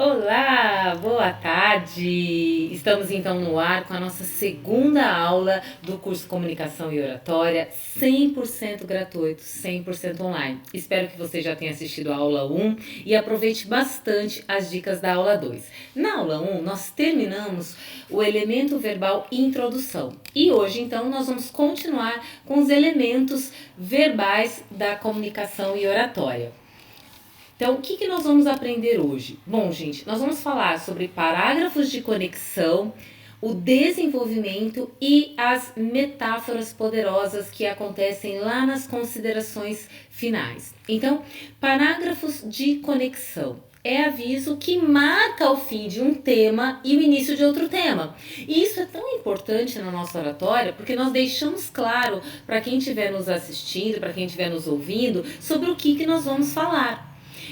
Olá, boa tarde! Estamos então no ar com a nossa segunda aula do curso Comunicação e Oratória, 100% gratuito, 100% online. Espero que você já tenha assistido a aula 1 e aproveite bastante as dicas da aula 2. Na aula 1, nós terminamos o elemento verbal introdução. E hoje, então, nós vamos continuar com os elementos verbais da comunicação e oratória. Então, o que nós vamos aprender hoje? Bom, gente, nós vamos falar sobre parágrafos de conexão, o desenvolvimento e as metáforas poderosas que acontecem lá nas considerações finais. Então, parágrafos de conexão é aviso que marca o fim de um tema e o início de outro tema. E isso é tão importante na nossa oratória porque nós deixamos claro para quem estiver nos assistindo, para quem estiver nos ouvindo, sobre o que nós vamos falar.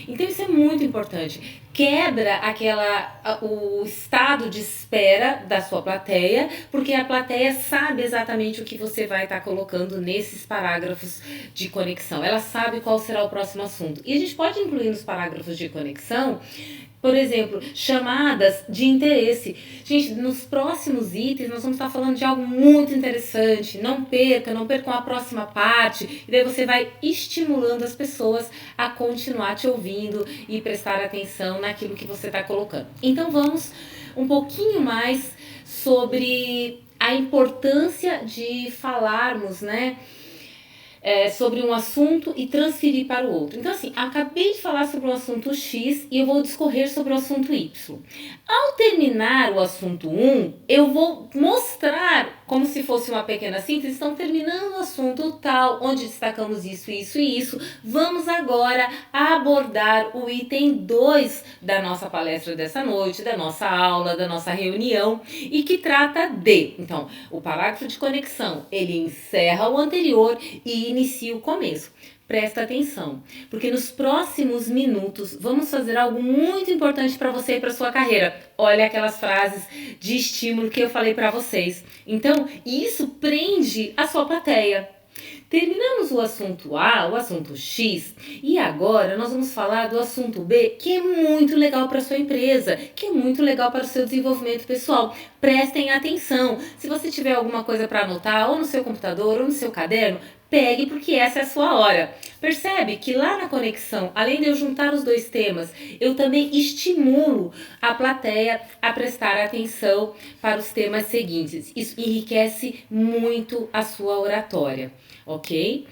Então isso é muito importante. Quebra o estado de espera da sua plateia, porque a plateia sabe exatamente o que você vai estar colocando nesses parágrafos de conexão. Ela sabe qual será o próximo assunto. E a gente pode incluir nos parágrafos de conexão, por exemplo, chamadas de interesse. Gente, nos próximos itens nós vamos estar falando de algo muito interessante. Não percam a próxima parte. E daí você vai estimulando as pessoas a continuar te ouvindo e prestar atenção naquilo que você está colocando. Então vamos um pouquinho mais sobre a importância de falarmos, né? Sobre um assunto e transferir para o outro. Então, assim, acabei de falar sobre o assunto X e eu vou discorrer sobre o assunto Y. Ao terminar o assunto 1, eu vou mostrar, como se fosse uma pequena síntese, estão terminando o assunto tal, onde destacamos isso, isso e isso. Vamos agora abordar o item 2 da nossa palestra dessa noite, da nossa aula, da nossa reunião, e que trata de... Então, o parágrafo de conexão, ele encerra o anterior e inicia o começo. Presta atenção, porque nos próximos minutos vamos fazer algo muito importante para você e para sua carreira. Olha aquelas frases de estímulo que eu falei para vocês. Então, isso prende a sua plateia. Terminamos o assunto A, o assunto X, e agora nós vamos falar do assunto B, que é muito legal para a sua empresa, que é muito legal para o seu desenvolvimento pessoal. Prestem atenção. Se você tiver alguma coisa para anotar, ou no seu computador, ou no seu caderno, pegue, porque essa é a sua hora. Percebe que lá na conexão, além de eu juntar os dois temas, eu também estimulo a plateia a prestar atenção para os temas seguintes. Isso enriquece muito a sua oratória, ok?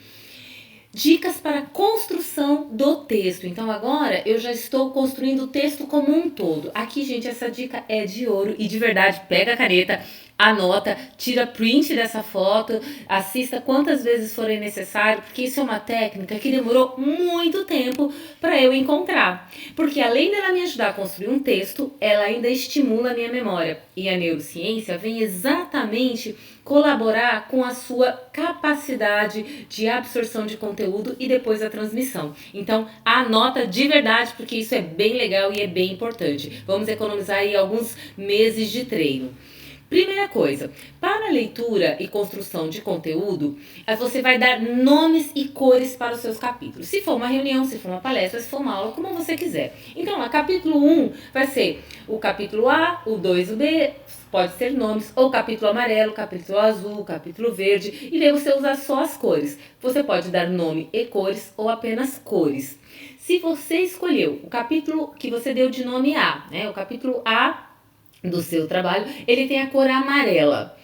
Dicas para construção do texto. Então agora eu já estou construindo o texto como um todo. Aqui, gente, essa dica é de ouro e de verdade, pega a caneta, anota, tira print dessa foto, assista quantas vezes forem necessário, porque isso é uma técnica que demorou muito tempo para eu encontrar. Porque além dela me ajudar a construir um texto, ela ainda estimula a minha memória. E a neurociência vem exatamente colaborar com a sua capacidade de absorção de conteúdo e depois a transmissão. Então, anota de verdade, porque isso é bem legal e é bem importante. Vamos economizar aí alguns meses de treino. Primeira coisa, para a leitura e construção de conteúdo, você vai dar nomes e cores para os seus capítulos. Se for uma reunião, se for uma palestra, se for uma aula, como você quiser. Então, o capítulo 1 vai ser o capítulo A, o 2, o B, pode ser nomes, ou capítulo amarelo, capítulo azul, capítulo verde, e daí você usa só as cores. Você pode dar nome e cores ou apenas cores. Se você escolheu o capítulo que você deu de nome A, né, o capítulo A do seu trabalho, ele tem a cor amarela.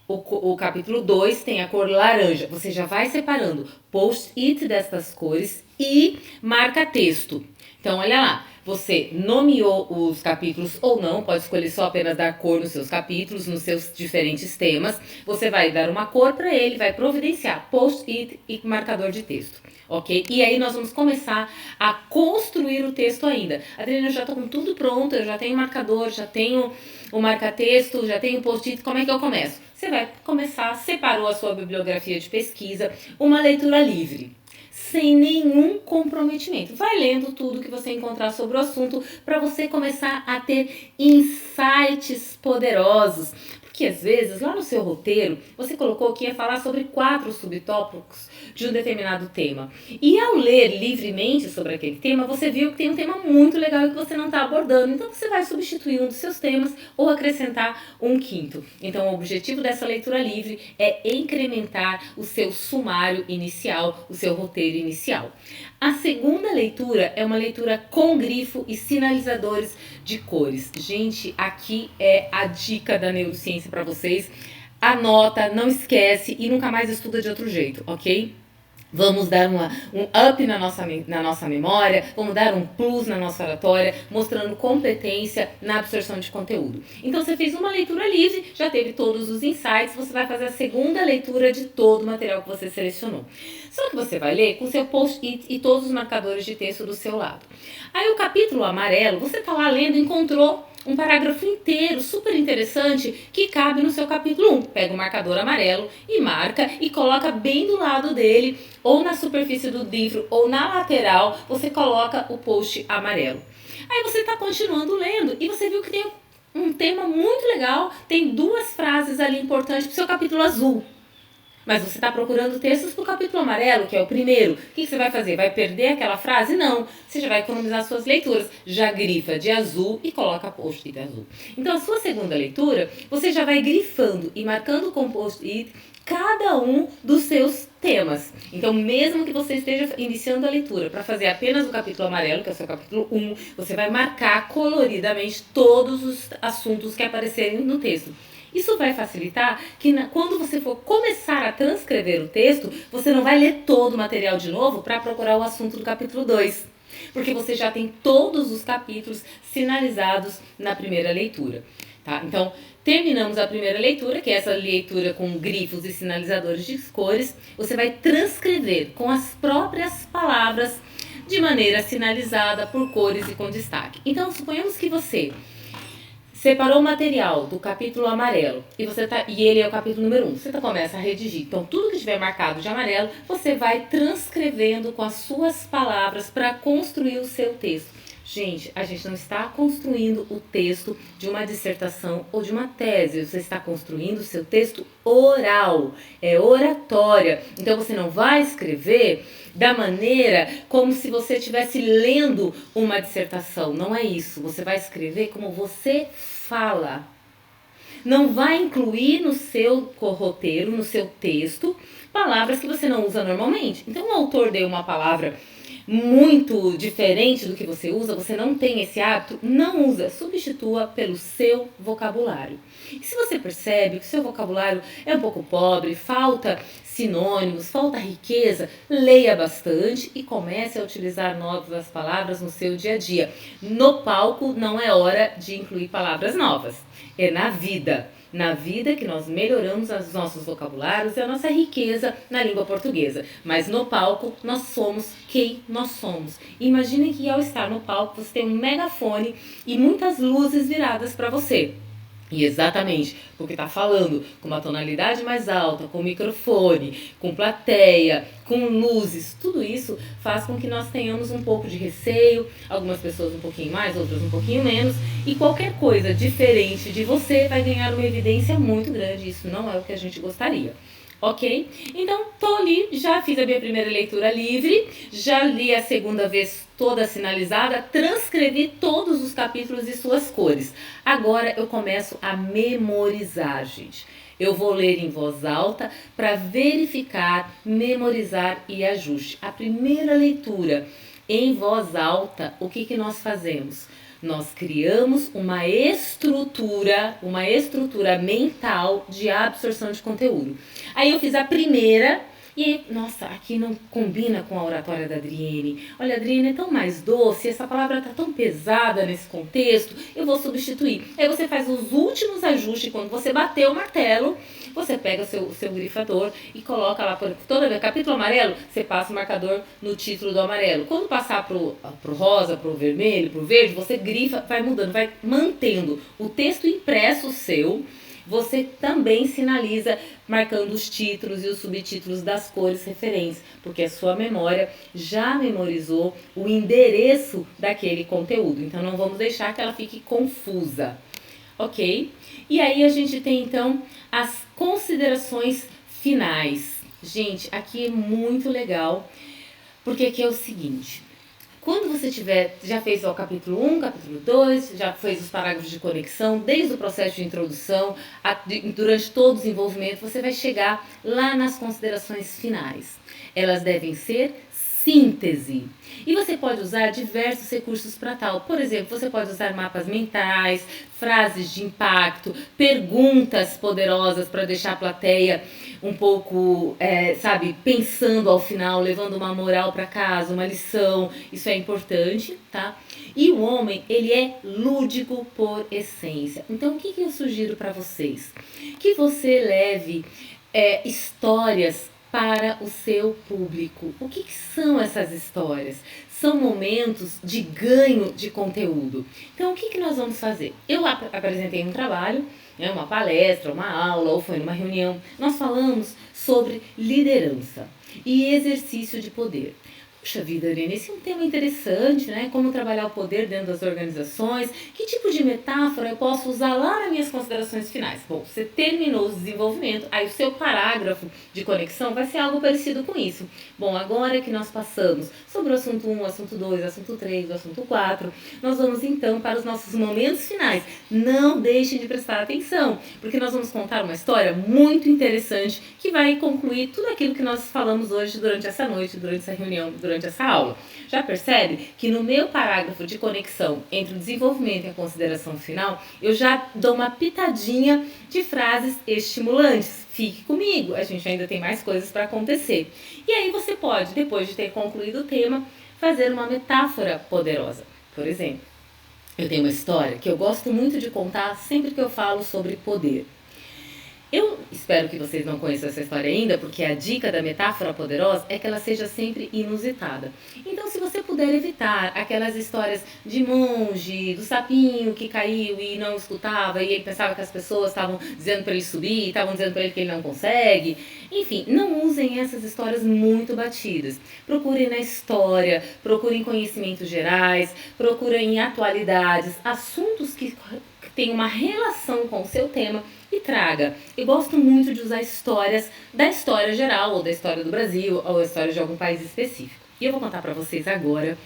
O capítulo 2 tem a cor laranja. Você já vai separando post-it destas cores e marca texto. Então, olha lá. Você nomeou os capítulos ou não, pode escolher só apenas dar cor nos seus capítulos, nos seus diferentes temas. Você vai dar uma cor para ele, vai providenciar post-it e marcador de texto, ok? E aí nós vamos começar a construir o texto ainda. Adriana, eu já estou com tudo pronto, eu já tenho marcador, já tenho o marca-texto, já tenho post-it, como é que eu começo? Você vai começar, separou a sua bibliografia de pesquisa, uma leitura livre, sem nenhum comprometimento. Vai lendo tudo que você encontrar sobre o assunto para você começar a ter insights poderosos. Porque às vezes, lá no seu roteiro, você colocou que ia falar sobre 4 subtópicos de um determinado tema. E ao ler livremente sobre aquele tema, você viu que tem um tema muito legal e que você não está abordando. Então você vai substituir um dos seus temas ou acrescentar um quinto. Então o objetivo dessa leitura livre é incrementar o seu sumário inicial, o seu roteiro inicial. A segunda leitura é uma leitura com grifo e sinalizadores de cores. Gente, aqui é a dica da neurociência para vocês. Anota, não esquece e nunca mais estuda de outro jeito, ok? Vamos dar um up na nossa memória, vamos dar um plus na nossa oratória, mostrando competência na absorção de conteúdo. Então você fez uma leitura livre, já teve todos os insights, você vai fazer a segunda leitura de todo o material que você selecionou. Só que você vai ler com seu post-it e todos os marcadores de texto do seu lado. Aí o capítulo amarelo, você está lá lendo, encontrou um parágrafo inteiro, super interessante, que cabe no seu capítulo 1. Pega o marcador amarelo e marca e coloca bem do lado dele, ou na superfície do livro, ou na lateral, você coloca o post amarelo. Aí você está continuando lendo e você viu que tem um tema muito legal, tem 2 frases ali importantes para o seu capítulo azul. Mas você está procurando textos para o capítulo amarelo, que é o primeiro. O que você vai fazer? Vai perder aquela frase? Não. Você já vai economizar suas leituras. Já grifa de azul e coloca post-it azul. Então, a sua segunda leitura, você já vai grifando e marcando com post-it cada um dos seus temas. Então, mesmo que você esteja iniciando a leitura para fazer apenas o capítulo amarelo, que é o seu capítulo 1, você vai marcar coloridamente todos os assuntos que aparecerem no texto. Isso vai facilitar que quando você for começar a transcrever o texto, você não vai ler todo o material de novo para procurar o assunto do capítulo 2. Porque você já tem todos os capítulos sinalizados na primeira leitura. Tá? Então, terminamos a primeira leitura, que é essa leitura com grifos e sinalizadores de cores. Você vai transcrever com as próprias palavras de maneira sinalizada por cores e com destaque. Então, suponhamos que você separou o material do capítulo amarelo e ele é o capítulo número 1. Você começa a redigir. Então, tudo que tiver marcado de amarelo, você vai transcrevendo com as suas palavras para construir o seu texto. Gente, a gente não está construindo o texto de uma dissertação ou de uma tese. Você está construindo o seu texto oral. É oratória. Então, você não vai escrever da maneira como se você estivesse lendo uma dissertação. Não é isso. Você vai escrever como você fala. Não vai incluir no seu roteiro, no seu texto, palavras que você não usa normalmente. Então, o autor deu uma palavra muito diferente do que você usa, você não tem esse hábito, não usa, substitua pelo seu vocabulário. E se você percebe que o seu vocabulário é um pouco pobre, falta sinônimos, falta riqueza, leia bastante e comece a utilizar novas palavras no seu dia a dia. No palco não é hora de incluir palavras novas, é na vida. Na vida que nós melhoramos os nossos vocabulários e a nossa riqueza na língua portuguesa. Mas no palco, nós somos quem nós somos. Imagine que ao estar no palco, você tem um megafone e muitas luzes viradas para você. E exatamente, porque está falando com uma tonalidade mais alta, com microfone, com plateia, com luzes, tudo isso faz com que nós tenhamos um pouco de receio, algumas pessoas um pouquinho mais, outras um pouquinho menos, e qualquer coisa diferente de você vai ganhar uma evidência muito grande, isso não é o que a gente gostaria. Ok? Então, tô ali, já fiz a minha primeira leitura livre, já li a segunda vez toda sinalizada, transcrevi todos os capítulos e suas cores. Agora eu começo a memorizar, gente. Eu vou ler em voz alta para verificar, memorizar e ajuste. A primeira leitura em voz alta, o que nós fazemos? Nós criamos uma estrutura mental de absorção de conteúdo. Aí eu fiz a primeira e, nossa, aqui não combina com a oratória da Adriene. Olha, a Adriene é tão mais doce, essa palavra tá tão pesada nesse contexto, eu vou substituir. Aí você faz os últimos ajustes, quando você bater o martelo, você pega o seu grifador e coloca lá, toda vez, capítulo amarelo, você passa o marcador no título do amarelo. Quando passar pro rosa, pro vermelho, pro verde, você grifa, vai mudando, vai mantendo o texto impresso seu. Você também sinaliza marcando os títulos e os subtítulos das cores referentes, porque a sua memória já memorizou o endereço daquele conteúdo. Então não vamos deixar que ela fique confusa. ok? E aí a gente tem então as considerações finais. Gente, aqui é muito legal, porque aqui é o seguinte: quando você já fez o capítulo 1, capítulo 2, já fez os parágrafos de conexão, desde o processo de introdução, durante todo o desenvolvimento, você vai chegar lá nas considerações finais. Elas devem ser síntese. E você pode usar diversos recursos para tal. Por exemplo, você pode usar mapas mentais, frases de impacto, perguntas poderosas para deixar a plateia um pouco, sabe, pensando ao final, levando uma moral para casa, uma lição. Isso é importante, tá? E o homem, ele é lúdico por essência. Então, o que eu sugiro para vocês? Que você leve histórias para o seu público. O que são essas histórias? São momentos de ganho de conteúdo. Então, o que nós vamos fazer? Eu apresentei um trabalho, uma palestra, uma aula, ou foi numa reunião. Nós falamos sobre liderança e exercício de poder. Puxa vida, Irene, esse é um tema interessante, né? Como trabalhar o poder dentro das organizações. Que tipo de metáfora eu posso usar lá nas minhas considerações finais? Bom, você terminou o desenvolvimento, aí o seu parágrafo de conexão vai ser algo parecido com isso. Bom, agora que nós passamos sobre o assunto 1, assunto 2, assunto 3, assunto 4, nós vamos então para os nossos momentos finais. Não deixem de prestar atenção, porque nós vamos contar uma história muito interessante que vai concluir tudo aquilo que nós falamos hoje durante essa noite, durante essa reunião, durante essa aula. Já percebe que no meu parágrafo de conexão entre o desenvolvimento e a consideração final, eu já dou uma pitadinha de frases estimulantes. Fique comigo, a gente ainda tem mais coisas para acontecer. E aí você pode, depois de ter concluído o tema, fazer uma metáfora poderosa. Por exemplo, eu tenho uma história que eu gosto muito de contar sempre que eu falo sobre poder. Eu espero que vocês não conheçam essa história ainda, porque a dica da metáfora poderosa é que ela seja sempre inusitada. Então, se você puder evitar aquelas histórias de monge, do sapinho que caiu e não escutava, e ele pensava que as pessoas estavam dizendo para ele subir, estavam dizendo para ele que ele não consegue. Enfim, não usem essas histórias muito batidas. Procurem na história, procurem conhecimentos gerais, procurem em atualidades, assuntos que têm uma relação com o seu tema e traga. Eu gosto muito de usar histórias da história geral, ou da história do Brasil, ou da história de algum país específico. E eu vou contar para vocês agora,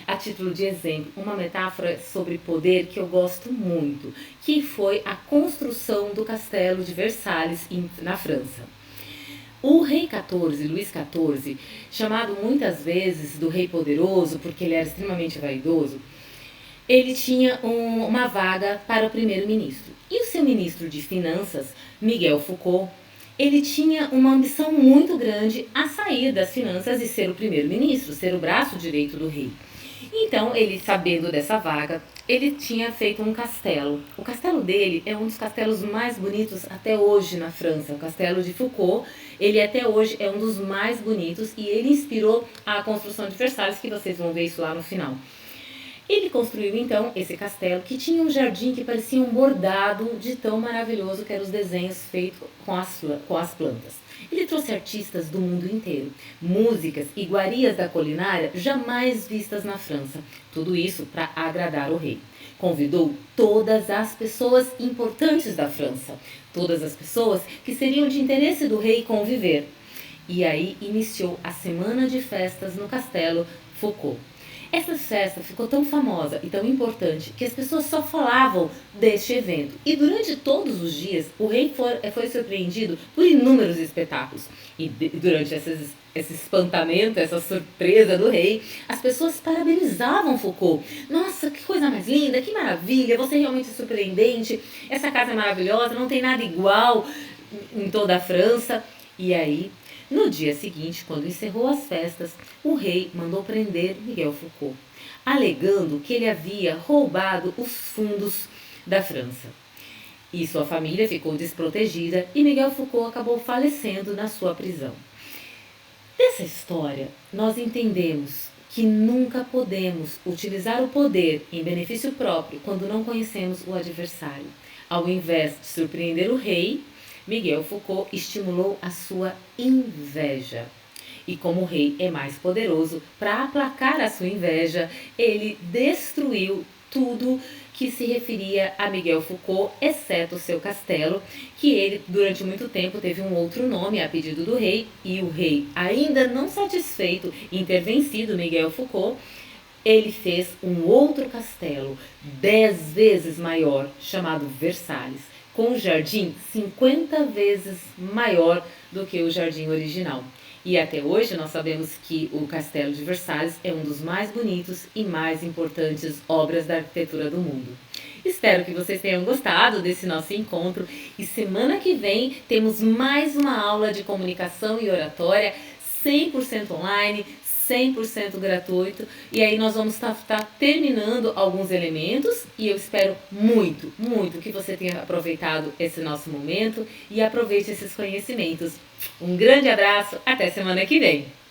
a título de exemplo, uma metáfora sobre poder que eu gosto muito, que foi a construção do castelo de Versalhes na França. O rei XIV, Luís XIV, chamado muitas vezes do rei poderoso, porque ele era extremamente vaidoso, ele tinha uma vaga para o primeiro-ministro. E o seu ministro de Finanças, Miguel Foucault, ele tinha uma ambição muito grande a sair das finanças e ser o primeiro-ministro, ser o braço direito do rei. Então, ele, sabendo dessa vaga, ele tinha feito um castelo. O castelo dele é um dos castelos mais bonitos até hoje na França. O castelo de Foucault, ele até hoje é um dos mais bonitos e ele inspirou a construção de Versalhes, que vocês vão ver isso lá no final. Ele construiu então esse castelo que tinha um jardim que parecia um bordado de tão maravilhoso que eram os desenhos feitos com as plantas. Ele trouxe artistas do mundo inteiro, músicas e iguarias da culinária jamais vistas na França. Tudo isso para agradar o rei. Convidou todas as pessoas importantes da França, todas as pessoas que seriam de interesse do rei conviver. E aí iniciou a semana de festas no castelo Foucault. Essa festa ficou tão famosa e tão importante que as pessoas só falavam deste evento. E durante todos os dias, o rei foi surpreendido por inúmeros espetáculos. E durante esse espantamento, essa surpresa do rei, as pessoas parabenizavam Foucault. Nossa, que coisa mais linda, que maravilha, você realmente é surpreendente, essa casa é maravilhosa, não tem nada igual em toda a França. E aí, no dia seguinte, quando encerrou as festas, o rei mandou prender Miguel Foucault, alegando que ele havia roubado os fundos da França. E sua família ficou desprotegida e Miguel Foucault acabou falecendo na sua prisão. Dessa história, nós entendemos que nunca podemos utilizar o poder em benefício próprio quando não conhecemos o adversário. Ao invés de surpreender o rei, Miguel Foucault estimulou a sua inveja. E como o rei é mais poderoso, para aplacar a sua inveja, ele destruiu tudo que se referia a Miguel Foucault, exceto o seu castelo, que ele durante muito tempo teve um outro nome a pedido do rei, e o rei, ainda não satisfeito em ter vencido Miguel Foucault, ele fez um outro castelo, 10 vezes maior, chamado Versalhes, com um jardim 50 vezes maior do que o jardim original. E até hoje nós sabemos que o Castelo de Versalhes é um dos mais bonitos e mais importantes obras da arquitetura do mundo. Espero que vocês tenham gostado desse nosso encontro e semana que vem temos mais uma aula de comunicação e oratória 100% online, 100% gratuito, e aí nós vamos estar terminando alguns elementos e eu espero muito, muito que você tenha aproveitado esse nosso momento e aproveite esses conhecimentos. Um grande abraço, até semana que vem!